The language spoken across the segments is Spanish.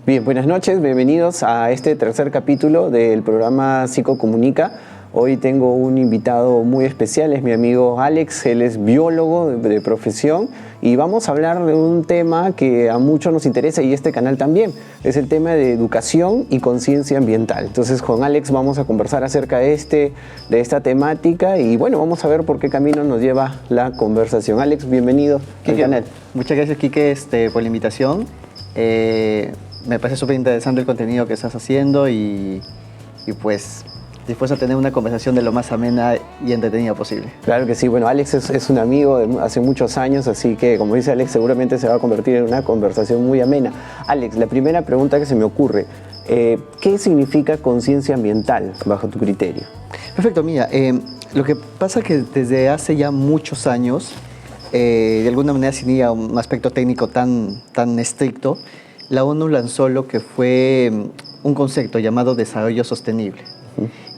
Bien, buenas noches, bienvenidos a este tercer capítulo del programa Psicocomunica. Hoy tengo un invitado muy especial, es mi amigo Alex, él es biólogo de profesión y vamos a hablar de un tema que a muchos nos interesa y este canal también, es el tema de educación y conciencia ambiental. Entonces con Alex vamos a conversar acerca de esta temática y bueno, vamos a ver por qué camino nos lleva la conversación. Alex, bienvenido al canal. Muchas gracias, Quique, por la invitación. Me parece súper interesante el contenido que estás haciendo y pues dispuesto a tener una conversación de lo más amena y entretenida posible. Claro que sí. Bueno, Alex es un amigo de hace muchos años, así que, como dice Alex, seguramente se va a convertir en una conversación muy amena. Alex, la primera pregunta que se me ocurre, ¿qué significa conciencia ambiental bajo tu criterio? Perfecto, mira, lo que pasa es que desde hace ya muchos años, de alguna manera sin ir a un aspecto técnico tan estricto, la ONU lanzó lo que fue un concepto llamado desarrollo sostenible.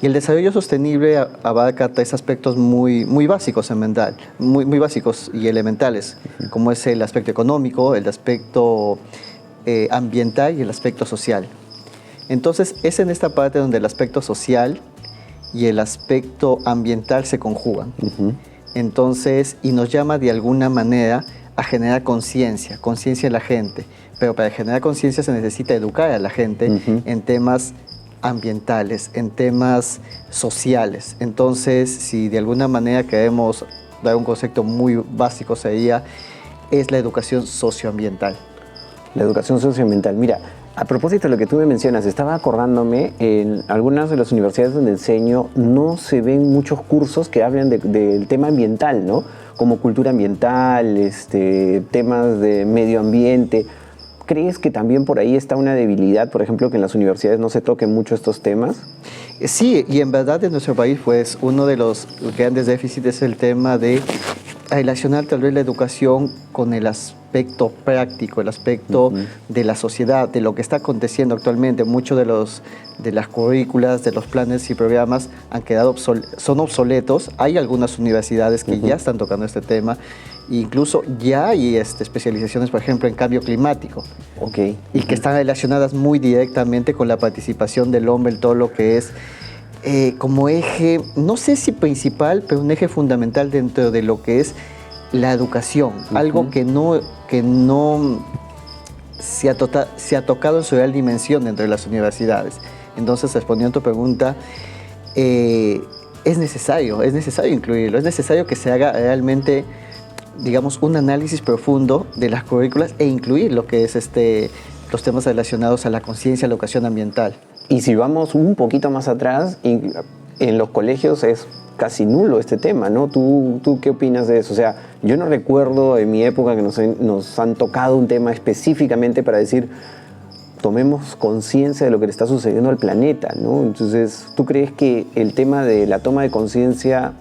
Y el desarrollo sostenible abarca tres aspectos muy básicos ambiental, muy básicos y elementales, como es el aspecto económico, el aspecto ambiental y el aspecto social. Entonces, es en esta parte donde el aspecto social y el aspecto ambiental se conjugan. Entonces, y nos llama de alguna manera a generar conciencia en la gente. Pero para generar conciencia se necesita educar a la gente en temas ambientales, en temas sociales. Entonces, si de alguna manera queremos dar un concepto muy básico, es la educación socioambiental. La educación socioambiental. Mira, a propósito de lo que tú me mencionas, estaba acordándome, en algunas de las universidades donde enseño no se ven muchos cursos que hablen del tema ambiental, ¿no? Como cultura ambiental, temas de medio ambiente. ¿Crees que también por ahí está una debilidad, por ejemplo, que en las universidades no se toquen mucho estos temas? Sí, y en verdad en nuestro país, pues, uno de los grandes déficits es el tema de relacionar tal vez la educación con el aspecto práctico, el aspecto de la sociedad, de lo que está aconteciendo actualmente. Muchos de las currículas, de los planes y programas han quedado son obsoletos. Hay algunas universidades que ya están tocando este tema. Incluso ya hay especializaciones, por ejemplo, en cambio climático. Y que están relacionadas muy directamente con la participación del hombre en todo lo que es como eje, no sé si principal, pero un eje fundamental dentro de lo que es la educación. Algo que no se ha tocado en su real dimensión dentro de las universidades. Entonces, respondiendo a tu pregunta, es necesario incluirlo, es necesario que se haga realmente, digamos, un análisis profundo de las currículas e incluir lo que es los temas relacionados a la conciencia, a la educación ambiental. Y si vamos un poquito más atrás, en los colegios es casi nulo este tema, ¿no? ¿Tú qué opinas de eso? O sea, yo no recuerdo en mi época que nos han tocado un tema específicamente para decir, tomemos conciencia de lo que le está sucediendo al planeta, ¿no? Entonces, ¿tú crees que el tema de la toma de conciencia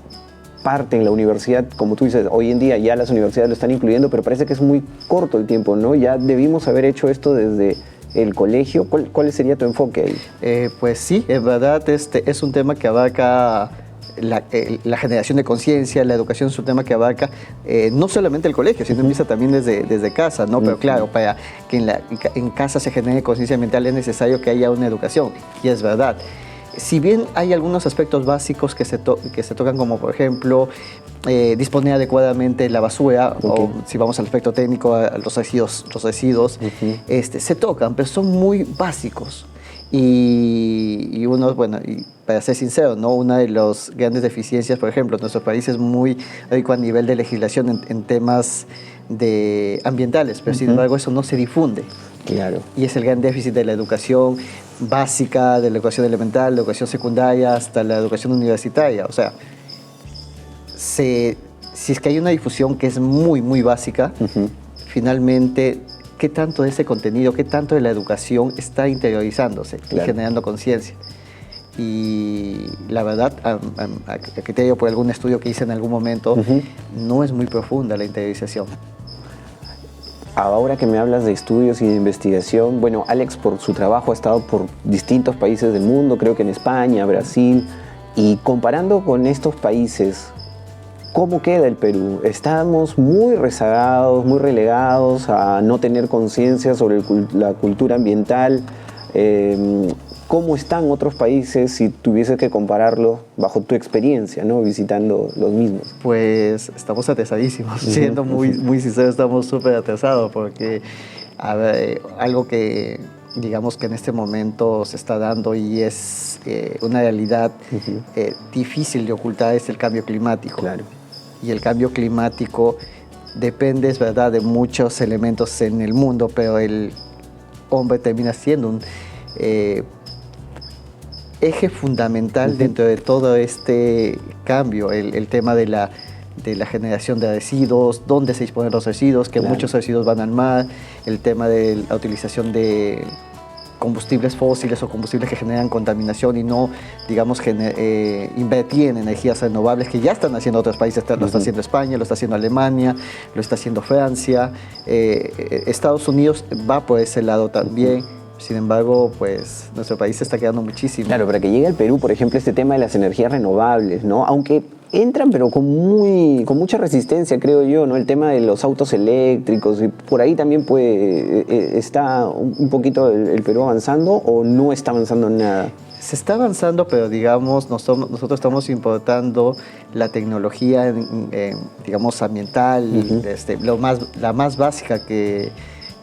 parte en la universidad, como tú dices, hoy en día ya las universidades lo están incluyendo, pero parece que es muy corto el tiempo, ¿no? Ya debimos haber hecho esto desde el colegio. ¿Cuál sería tu enfoque ahí? Pues sí, en verdad es un tema que abarca la generación de conciencia, la educación es un tema que abarca no solamente el colegio, sino empieza también desde casa, ¿no? Pero claro, para que en casa se genere conciencia ambiental es necesario que haya una educación, y es verdad. Si bien hay algunos aspectos básicos que se tocan, como por ejemplo disponer adecuadamente la basura, o si vamos al aspecto técnico, a los residuos se tocan, pero son muy básicos. Y uno, bueno, y para ser sincero, ¿no? Una de las grandes deficiencias, por ejemplo, nuestro país es muy rico a nivel de legislación en temas ambientales, pero sin embargo eso no se difunde. Claro. Y es el gran déficit de la educación básica, de la educación elemental, la educación secundaria, hasta la educación universitaria. O sea, si es que hay una difusión que es muy básica, finalmente, ¿qué tanto de ese contenido, qué tanto de la educación está interiorizándose y generando conciencia? Y la verdad, a criterio por algún estudio que hice en algún momento, no es muy profunda la interiorización. Ahora que me hablas de estudios y de investigación, bueno, Alex por su trabajo ha estado por distintos países del mundo, creo que en España, Brasil, y comparando con estos países, ¿cómo queda el Perú? Estamos muy rezagados, muy relegados a no tener conciencia sobre la cultura ambiental. ¿Cómo están otros países si tuvieses que compararlos bajo tu experiencia, ¿no? Visitando los mismos? Pues estamos atrasadísimos, siendo muy sinceros, estamos súper atrasados porque algo que digamos que en este momento se está dando y es una realidad difícil de ocultar es el cambio climático. Claro. Y el cambio climático depende, es verdad, de muchos elementos en el mundo, pero el hombre termina siendo un eje fundamental dentro de todo este cambio, el tema de la generación de residuos, dónde se disponen los residuos, que muchos residuos van al mar, el tema de la utilización de combustibles fósiles o combustibles que generan contaminación y no, digamos, invertir en energías renovables que ya están haciendo otros países, lo está haciendo España, lo está haciendo Alemania, lo está haciendo Francia, Estados Unidos va por ese lado también. Sin embargo, pues nuestro país se está quedando muchísimo. Claro, para que llegue al Perú, por ejemplo, este tema de las energías renovables, ¿no? Aunque entran, pero con mucha resistencia, creo yo, ¿no? El tema de los autos eléctricos, y por ahí también está un poquito el Perú avanzando, ¿o no está avanzando en nada? Se está avanzando, pero digamos, nosotros estamos importando la tecnología, digamos, ambiental, la más básica que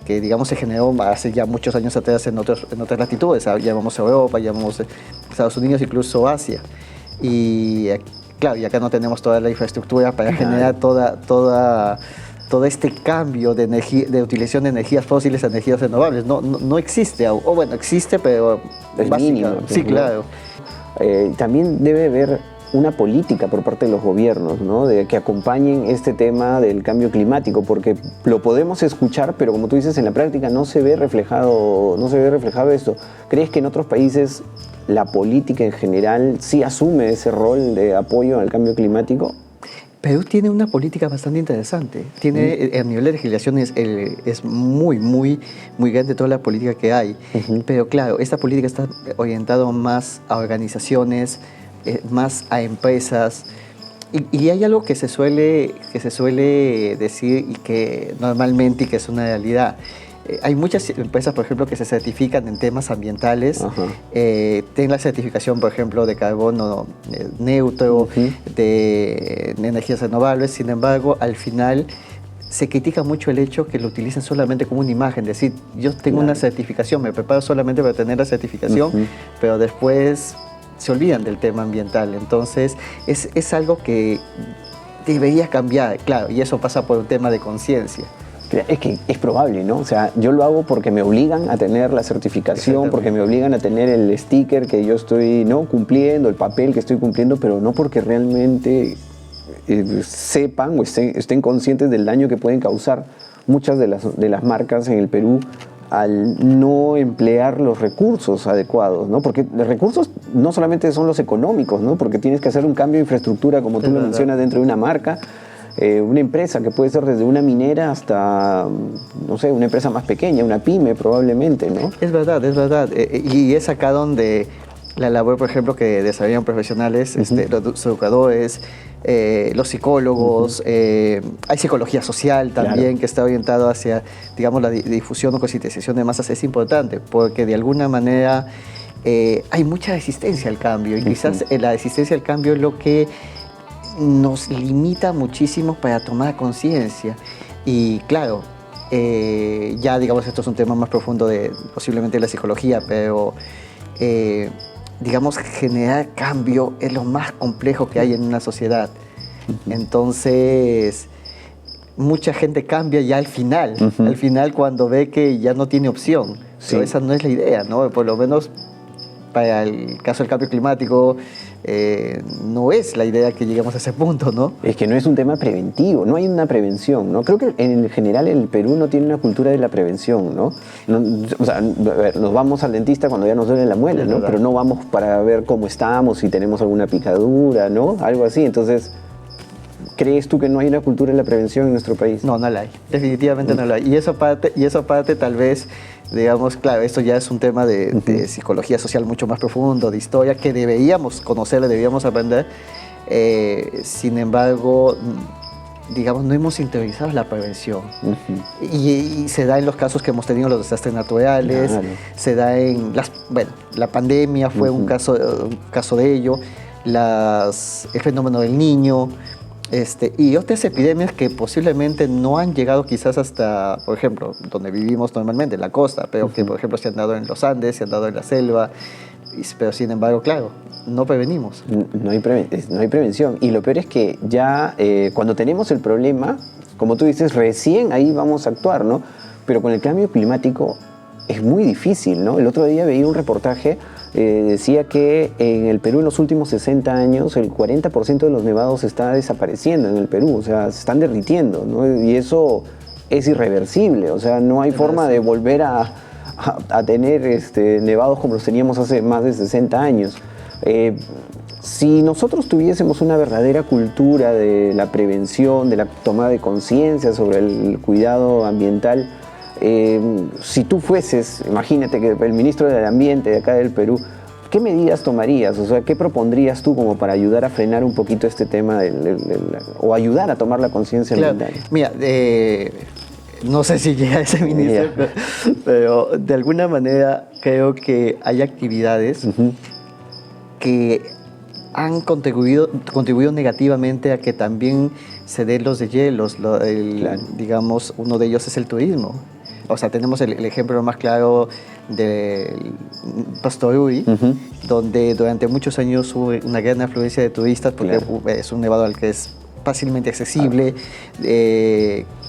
digamos se generó hace ya muchos años atrás en otras latitudes, llamamos Europa, llamamos Estados Unidos, incluso Asia. Y claro, y acá no tenemos toda la infraestructura para generar todo este cambio de utilización de energías fósiles a energías renovables. No existe, o bueno, existe, pero es mínimo. Sí, claro. También debe haber una política por parte de los gobiernos, ¿no? De que acompañen este tema del cambio climático, porque lo podemos escuchar, pero como tú dices, en la práctica no se ve reflejado esto. ¿Crees que en otros países la política en general sí asume ese rol de apoyo al cambio climático? Perú tiene una política bastante interesante. Tiene, a nivel de legislación es muy grande toda la política que hay. Pero claro, esta política está orientada más a organizaciones, más a empresas. Y hay algo que se suele decir y que normalmente y que es una realidad. Hay muchas empresas, por ejemplo, que se certifican en temas ambientales, tienen la certificación, por ejemplo, de carbono neutro, de energías renovables. Sin embargo, al final se critica mucho el hecho que lo utilizan solamente como una imagen, es decir, yo tengo una certificación, me preparo solamente para tener la certificación, pero después se olvidan del tema ambiental. Entonces, es algo que debería cambiar, claro, y eso pasa por un tema de conciencia. Es que es probable, ¿no? O sea, yo lo hago porque me obligan a tener la certificación, porque me obligan a tener el sticker que yo estoy, ¿no?, cumpliendo, el papel que estoy cumpliendo, pero no porque realmente sepan o estén conscientes del daño que pueden causar muchas de las marcas en el Perú al no emplear los recursos adecuados, ¿no? Porque los recursos no solamente son los económicos, ¿no? Porque tienes que hacer un cambio de infraestructura, como tú lo mencionas, dentro de una marca, una empresa que puede ser desde una minera hasta, no sé, una empresa más pequeña, una pyme probablemente, ¿no? Es verdad. Y es acá donde la labor, por ejemplo, que desarrollan profesionales, los educadores, los psicólogos, hay psicología social también, que está orientado hacia, digamos, la difusión o concientización de masas. Es importante porque de alguna manera hay mucha resistencia al cambio y quizás la resistencia al cambio es lo que nos limita muchísimo para tomar conciencia. Y claro, ya digamos esto es un tema más profundo de posiblemente la psicología, pero digamos generar cambio es lo más complejo que hay en una sociedad. Entonces mucha gente cambia ya al final cuando ve que ya no tiene opción. Pero esa no es la idea, ¿no? Por lo menos para el caso del cambio climático, no es la idea que lleguemos a ese punto, ¿no? Es que no es un tema preventivo, no hay una prevención, ¿no? Creo que en general el Perú no tiene una cultura de la prevención, ¿no? O sea, nos vamos al dentista cuando ya nos duele la muela, ¿no? Pero no vamos para ver cómo estamos, si tenemos alguna picadura, ¿no? Algo así. Entonces, ¿crees tú que no hay una cultura de la prevención en nuestro país? No la hay. Definitivamente no la hay. Y eso aparte tal vez, digamos, claro, esto ya es un tema de psicología social mucho más profundo, de historia, que deberíamos conocer, deberíamos aprender. Sin embargo, digamos, no hemos interiorizado la prevención. Y se da en los casos que hemos tenido los desastres naturales, Claro. se da en la pandemia fue un caso de ello, el fenómeno del niño, y otras epidemias que posiblemente no han llegado quizás hasta, por ejemplo, donde vivimos normalmente, en la costa, pero que, por ejemplo, se han dado en los Andes, se han dado en la selva, pero sin embargo, claro, no prevenimos. No hay prevención. Y lo peor es que ya cuando tenemos el problema, como tú dices, recién ahí vamos a actuar, ¿no? Pero con el cambio climático es muy difícil, ¿no? El otro día veía un reportaje, decía que en el Perú en los últimos 60 años el 40% de los nevados está desapareciendo en el Perú, o sea, se están derritiendo, ¿no? Y eso es irreversible, o sea, no hay forma de volver a tener nevados como los teníamos hace más de 60 años. Si nosotros tuviésemos una verdadera cultura de la prevención, de la toma de conciencia sobre el cuidado ambiental, si tú fueses, imagínate que el ministro del Ambiente de acá del Perú, ¿qué medidas tomarías? O sea, ¿qué propondrías tú como para ayudar a frenar un poquito este tema o ayudar a tomar la conciencia ambiental? Mira, no sé si llega ese ministro, pero de alguna manera creo que hay actividades que han contribuido negativamente a que también se den los deshielos. Digamos, uno de ellos es el turismo. O sea, tenemos el ejemplo más claro del Pastorui, donde durante muchos años hubo una gran afluencia de turistas porque es un nevado al que es fácilmente accesible,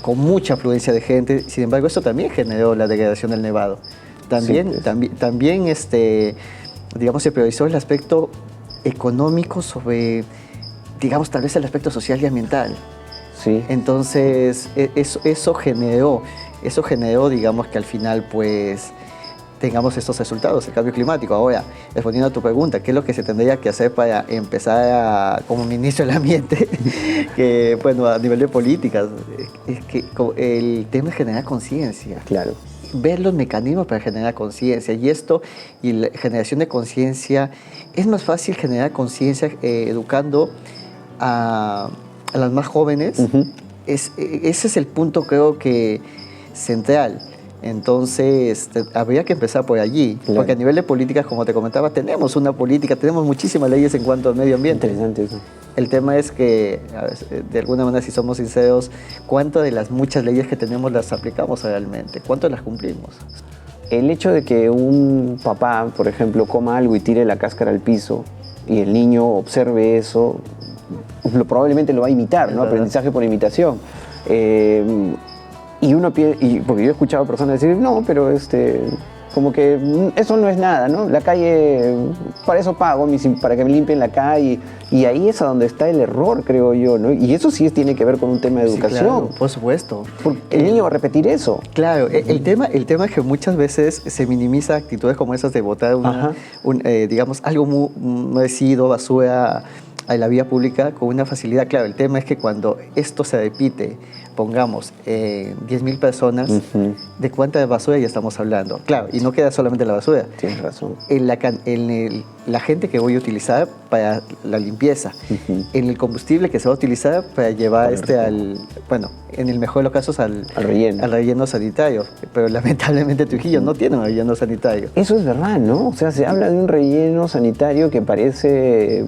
con mucha afluencia de gente. Sin embargo, esto también generó la degradación del nevado. También digamos, se priorizó el aspecto económico sobre, digamos, tal vez el aspecto social y ambiental. Sí. Entonces, eso generó, digamos, que al final, pues, tengamos estos resultados, el cambio climático. Ahora, respondiendo a tu pregunta, ¿qué es lo que se tendría que hacer para empezar como ministro del ambiente? Que, bueno, a nivel de políticas, es que el tema es generar conciencia. Claro. Ver los mecanismos para generar conciencia. Y la generación de conciencia, es más fácil generar conciencia educando a las más jóvenes. Ese es el punto, creo que, central. Entonces, habría que empezar por allí. Claro. Porque a nivel de políticas, como te comentaba, tenemos una política, tenemos muchísimas leyes en cuanto al medio ambiente. Interesante eso. El tema es que, de alguna manera, si somos sinceros, ¿cuántas de las muchas leyes que tenemos las aplicamos realmente? ¿Cuánto las cumplimos? El hecho de que un papá, por ejemplo, coma algo y tire la cáscara al piso y el niño observe eso, probablemente lo va a imitar, ¿no? Aprendizaje por imitación. Y uno porque yo he escuchado personas decir, no, pero como que eso no es nada, ¿no? La calle, para eso pago, para que me limpien la calle. Y ahí es a donde está el error, creo yo, ¿no? Y eso sí tiene que ver con un tema de educación. Claro, por supuesto. Porque el niño va a repetir eso. Claro, el tema es que muchas veces se minimiza actitudes como esas de botar digamos, algo muy residuo, basura a la vía pública con una facilidad. Claro, el tema es que cuando esto se repite, pongamos 10.000 personas, ¿de cuánta basura ya estamos hablando? Claro, y no queda solamente la basura. Tienes razón. La gente que voy a utilizar para la limpieza, en el combustible que se va a utilizar para llevar en el mejor de los casos al relleno sanitario. Pero lamentablemente Trujillo no tiene un relleno sanitario. Eso es verdad, ¿no? O sea, se habla de un relleno sanitario que parece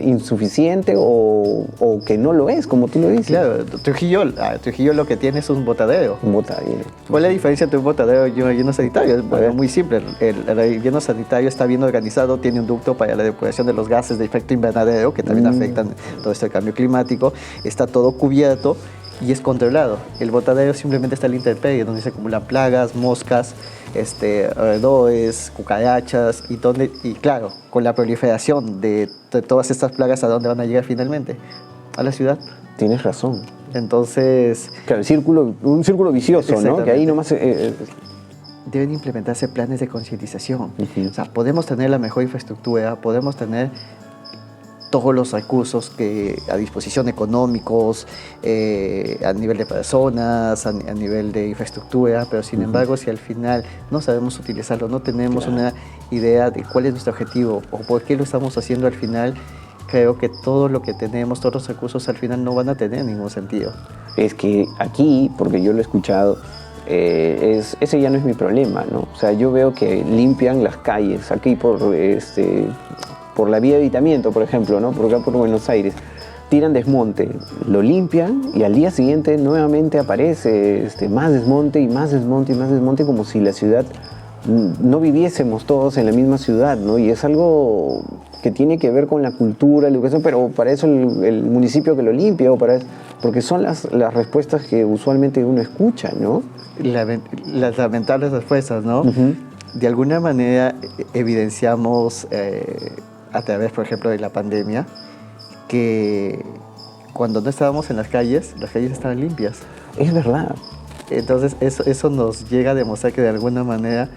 insuficiente o que no lo es, como tú lo dices. Claro, Trujillo lo que tiene es un botadero. Un botadero. ¿Cuál es la diferencia entre un botadero y un relleno sanitario? Bueno, muy simple. El relleno sanitario está bien organizado, tiene un ducto para la depuración de los gases de efecto invernadero, que también afectan todo este cambio climático. Está todo cubierto y es controlado. El botadero simplemente está a la intemperie, donde se acumulan plagas, moscas, roedores, cucarachas, y claro, con la proliferación de todas estas plagas, ¿a dónde van a llegar finalmente? A la ciudad. Tienes razón. Entonces... Claro, un círculo vicioso, ¿no? Que ahí nomás... Deben implementarse planes de concientización. O sea, podemos tener la mejor infraestructura, podemos tener todos los recursos a disposición económicos, a nivel de personas, a nivel de infraestructura, pero sin embargo, si al final no sabemos utilizarlo, no tenemos una idea de cuál es nuestro objetivo o por qué lo estamos haciendo al final, creo que todo lo que tenemos, todos los recursos al final no van a tener ningún sentido. Es que aquí, porque yo lo he escuchado, ese ya no es mi problema, ¿no? O sea, yo veo que limpian las calles aquí por la vía de Evitamiento, por ejemplo, ¿no? Por acá por Buenos Aires. Tiran desmonte, lo limpian y al día siguiente nuevamente aparece más desmonte y más desmonte y más desmonte, como si la ciudad no viviésemos todos en la misma ciudad, ¿no? Y es algo que tiene que ver con la cultura, la educación, pero para eso el municipio que lo limpia, porque son las respuestas que usualmente uno escucha, ¿no? Las lamentables respuestas, ¿no? Uh-huh. De alguna manera evidenciamos a través, por ejemplo, de la pandemia, que cuando no estábamos en las calles estaban limpias. Es verdad. Entonces eso nos llega a demostrar que de alguna manera,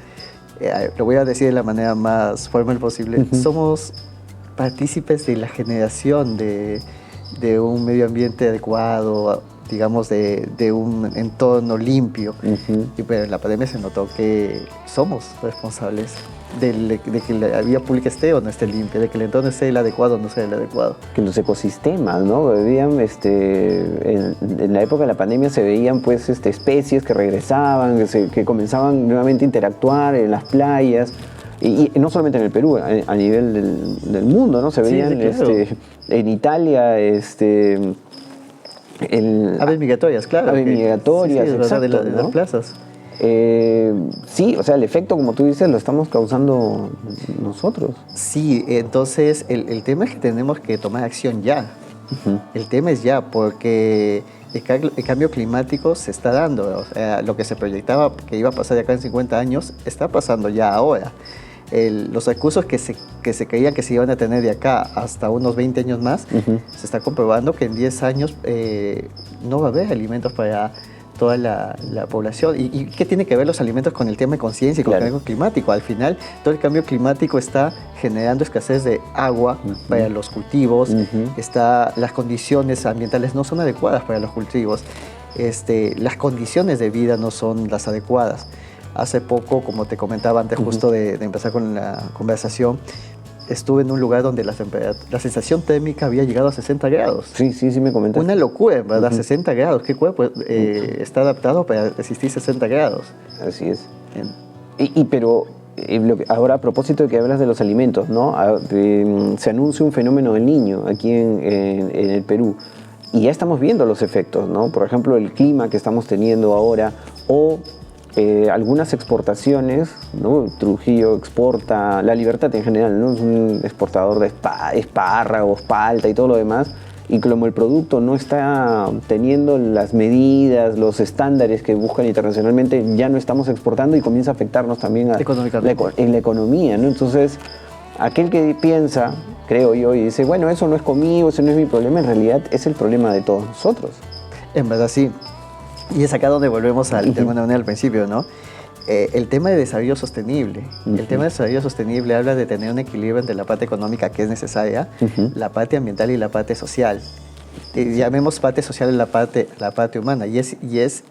lo voy a decir de la manera más formal posible, uh-huh, somos partícipes de la generación de un medio ambiente adecuado, digamos, de un entorno limpio. uh-huh. Y pues en la pandemia se notó que somos responsables de que la vía pública esté o no esté limpia, de que el entorno esté el adecuado o no sea el adecuado. Que los ecosistemas, ¿no? En la época de la pandemia se veían pues especies que regresaban, que comenzaban nuevamente a interactuar en las playas. Y no solamente en el Perú, a nivel del mundo, ¿no? Se veían sí, claro. En Italia, aves migratorias, claro. Aves migratorias, sí, exacto, de ¿no? las plazas. Sí, o sea, el efecto, como tú dices, lo estamos causando nosotros. Sí, entonces el tema es que tenemos que tomar acción ya. Uh-huh. El tema es ya, porque el cambio climático se está dando. O sea, lo que se proyectaba que iba a pasar de acá en 50 años está pasando ya ahora. Los recursos que se creían que se iban a tener de acá hasta unos 20 años más, uh-huh, se está comprobando que en 10 años no va a haber alimentos para toda la población. ¿Y qué tiene que ver los alimentos con el tema de conciencia y con claro, el cambio climático? Al final, todo el cambio climático está generando escasez de agua uh-huh, para los cultivos, uh-huh, las condiciones ambientales no son adecuadas para los cultivos, las condiciones de vida no son las adecuadas. Hace poco, como te comentaba antes, justo de empezar con la conversación, estuve en un lugar donde la sensación térmica había llegado a 60 grados. Sí, me comentaste. Una locura, ¿verdad? Uh-huh. 60 grados. ¿Qué cuerpo está adaptado para resistir 60 grados? Así es. Pero ahora, a propósito de que hablas de los alimentos, ¿no? Se anuncia un fenómeno del niño aquí en el Perú. Y ya estamos viendo los efectos, ¿no? Por ejemplo, el clima que estamos teniendo ahora, o algunas exportaciones, ¿no? Trujillo exporta, La Libertad en general, ¿no? Es un exportador de espárragos, palta y todo lo demás, y como el producto no está teniendo las medidas, los estándares que buscan internacionalmente, ya no estamos exportando y comienza a afectarnos también en la economía, ¿no? Entonces, aquel que piensa, creo yo, y dice, bueno, eso no es conmigo, eso no es mi problema, en realidad es el problema de todos nosotros. En verdad, sí. Y es acá donde volvemos de alguna manera al principio, ¿no? El tema de desarrollo sostenible. Uh-huh. El tema de desarrollo sostenible habla de tener un equilibrio entre la parte económica que es necesaria, uh-huh, la parte ambiental y la parte social. Llamemos parte social la parte humana. Y es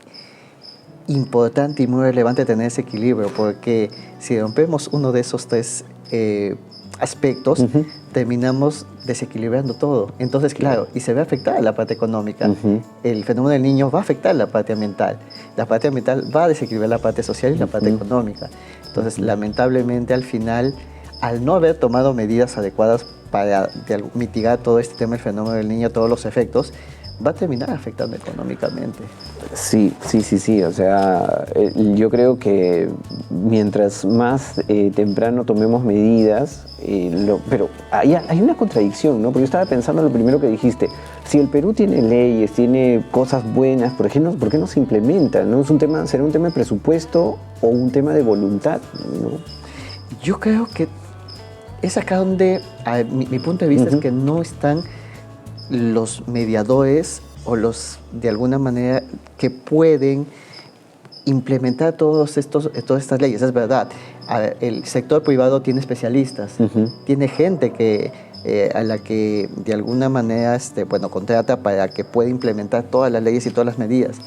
importante y muy relevante tener ese equilibrio, porque si rompemos uno de esos tres aspectos, uh-huh, terminamos desequilibrando todo. Entonces, claro, y se ve afectada la parte económica. uh-huh. El fenómeno del niño va a afectar la parte ambiental. La parte ambiental va a desequilibrar la parte social y la parte económica. Entonces, lamentablemente, al final, al no haber tomado medidas adecuadas para mitigar todo este tema del fenómeno del niño, todos los efectos, va a terminar afectando económicamente. Sí. O sea, yo creo que mientras más temprano tomemos medidas, pero hay una contradicción, ¿no? Porque yo estaba pensando en lo primero que dijiste. Si el Perú tiene leyes, tiene cosas buenas, ¿por qué no se implementan? ¿No? ¿Será un tema de presupuesto o un tema de voluntad, ¿no? Yo creo que es acá donde, mi punto de vista, uh-huh, es que no están los mediadores o de alguna manera, que pueden implementar todas estas leyes. Es verdad, el sector privado tiene especialistas, uh-huh, tiene gente a la que de alguna manera contrata para que pueda implementar todas las leyes y todas las medidas.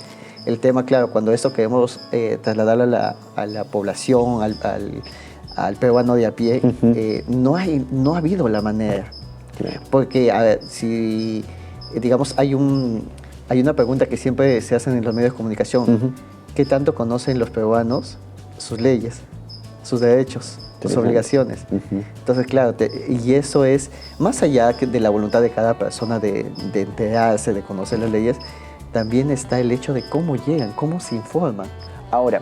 El tema, claro, cuando esto queremos trasladarlo a la población, al peruano de a pie, uh-huh, no ha habido la manera. Claro. Porque, a ver, si, digamos, hay una pregunta que siempre se hacen en los medios de comunicación. ¿Qué tanto conocen los peruanos sus leyes, sus derechos, sus obligaciones? Entonces, claro, y eso es, más allá de la voluntad de cada persona de enterarse, de conocer las leyes, también está el hecho de cómo llegan, cómo se informan. Ahora,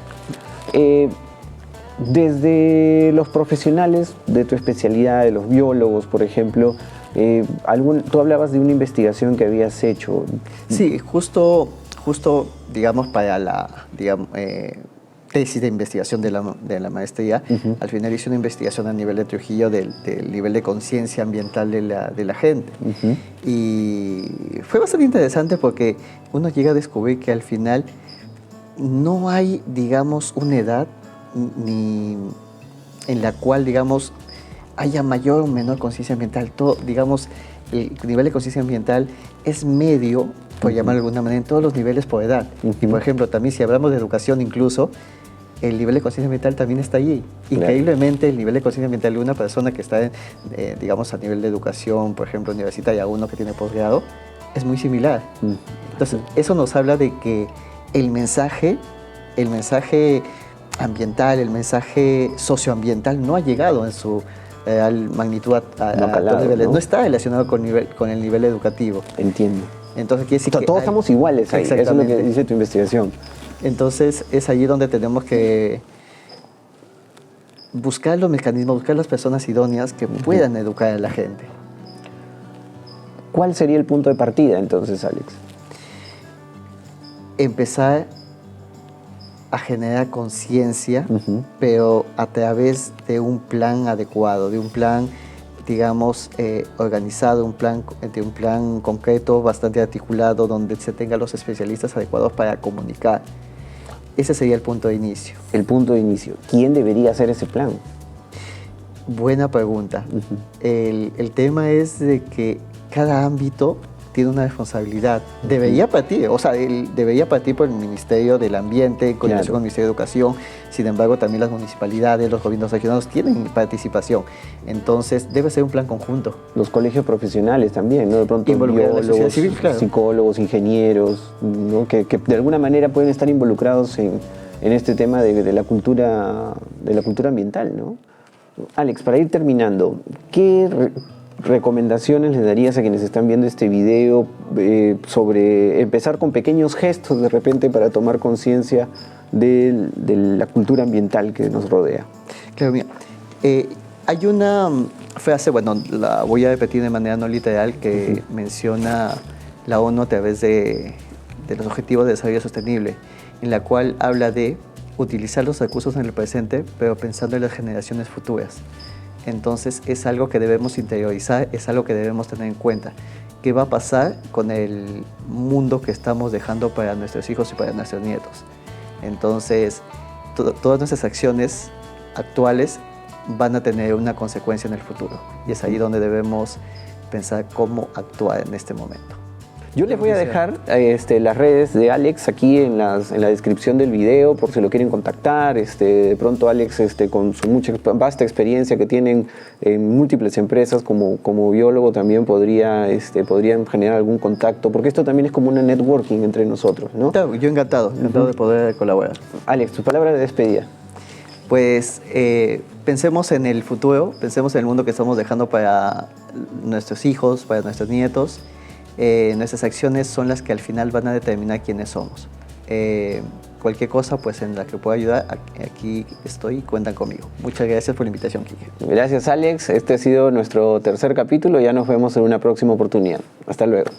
desde los profesionales de tu especialidad, de los biólogos, por ejemplo, tú hablabas de una investigación que habías hecho. Sí, justo digamos, para la tesis de investigación de la maestría, al final hice una investigación a nivel de Trujillo del nivel de conciencia ambiental de la gente. Y fue bastante interesante porque uno llega a descubrir que al final no hay, digamos, una edad ni en la cual, digamos, haya mayor o menor conciencia ambiental. Todo, digamos, el nivel de conciencia ambiental es medio, por llamarlo de alguna manera, en todos los niveles por edad. Y, por ejemplo, también si hablamos de educación incluso, el nivel de conciencia ambiental también está allí. Increíblemente, el nivel de conciencia ambiental de una persona que está, digamos, a nivel de educación, por ejemplo, universitaria, a uno que tiene posgrado, es muy similar. Entonces, eso nos habla de que el mensaje ambiental, el mensaje socioambiental no ha llegado en su magnitud a todos niveles. No está relacionado con el nivel educativo. Entiendo. Entonces, quiere decir que todos estamos iguales ahí. Eso es lo que dice tu investigación. Entonces, es allí donde tenemos que buscar los mecanismos, buscar las personas idóneas que puedan educar a la gente. ¿Cuál sería el punto de partida entonces, Alex? Empezar a generar conciencia, pero a través de un plan adecuado, de un plan, digamos, organizado, un plan concreto, bastante articulado, donde se tengan los especialistas adecuados para comunicar. Ese sería el punto de inicio. El punto de inicio. ¿Quién debería hacer ese plan? Buena pregunta. El tema es de que cada ámbito tiene una responsabilidad. Debería partir, debería partir por el Ministerio del Ambiente, en coordinación con el Ministerio de Educación. Sin embargo, también las municipalidades, los gobiernos regionales tienen participación. Entonces, debe ser un plan conjunto. Los colegios profesionales también, ¿no? De pronto biólogos, civil, claro. Psicólogos, ingenieros, ¿no? que de alguna manera pueden estar involucrados en este tema de la cultura ambiental, ¿no? Alex, para ir terminando, ¿qué recomendaciones le darías a quienes están viendo este video sobre empezar con pequeños gestos de repente para tomar conciencia de la cultura ambiental que nos rodea? Claro, mira, hay una frase, bueno, la voy a repetir de manera no literal, que menciona la ONU a través de los Objetivos de Desarrollo Sostenible, en la cual habla de utilizar los recursos en el presente, pero pensando en las generaciones futuras. Entonces es algo que debemos interiorizar, es algo que debemos tener en cuenta. ¿Qué va a pasar con el mundo que estamos dejando para nuestros hijos y para nuestros nietos? Entonces, todas nuestras acciones actuales van a tener una consecuencia en el futuro. Y es ahí donde debemos pensar cómo actuar en este momento. Yo les voy a dejar las redes de Alex aquí en la descripción del video por si lo quieren contactar. De pronto Alex, con su vasta experiencia que tienen en múltiples empresas como biólogo, también podrían generar algún contacto, porque esto también es como una networking entre nosotros, ¿no? Claro, yo encantado de poder colaborar. Alex, tu palabra de despedida. Pues pensemos en el futuro, pensemos en el mundo que estamos dejando para nuestros hijos, para nuestros nietos. Nuestras acciones son las que al final van a determinar quiénes somos. Cualquier cosa pues en la que pueda ayudar, aquí estoy y cuentan conmigo. Muchas gracias por la invitación, Quique. Gracias, Alex. Este ha sido nuestro tercer capítulo. Ya nos vemos en una próxima oportunidad. Hasta luego.